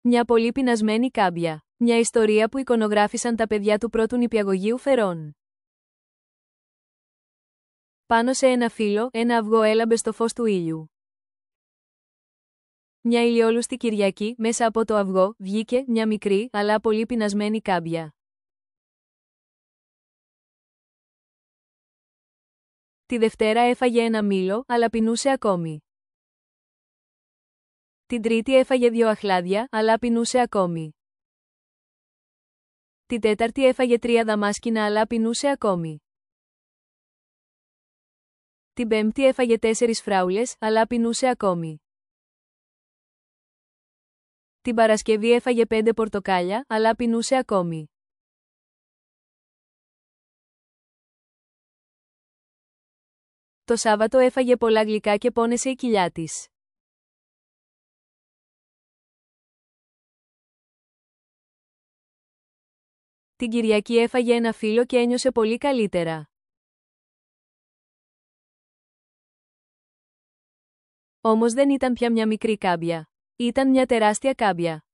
Μια πολύ πεινασμένη κάμπια. Μια ιστορία που εικονογράφησαν τα παιδιά του πρώτου νηπιαγωγείου Φερών. Πάνω σε ένα φύλλο, ένα αυγό έλαμπε στο φως του ήλιου. Μια ηλιόλουστη Κυριακή, μέσα από το αυγό, βγήκε μια μικρή, αλλά πολύ πεινασμένη κάμπια. Τη Δευτέρα έφαγε ένα μήλο, αλλά πεινούσε ακόμη. Την Τρίτη έφαγε 2 αχλάδια, αλλά πεινούσε ακόμη. Την Τέταρτη έφαγε 3 δαμάσκηνα, αλλά πεινούσε ακόμη. Την Πέμπτη έφαγε 4 φράουλες, αλλά πεινούσε ακόμη. Την Παρασκευή έφαγε 5 πορτοκάλια, αλλά πεινούσε ακόμη. Το Σάββατο έφαγε πολλά γλυκά και πόνεσε η κοιλιά της. Την Κυριακή έφαγε ένα φύλλο και ένιωσε πολύ καλύτερα. Όμως δεν ήταν πια μια μικρή κάμπια. Ήταν μια τεράστια κάμπια.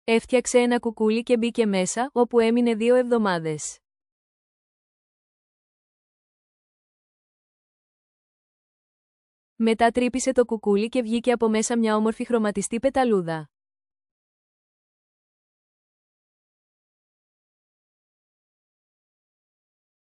Έφτιαξε ένα κουκούλι και μπήκε μέσα, όπου έμεινε 2 εβδομάδες. Μετά τρύπησε το κουκούλι και βγήκε από μέσα μια όμορφη χρωματιστή πεταλούδα.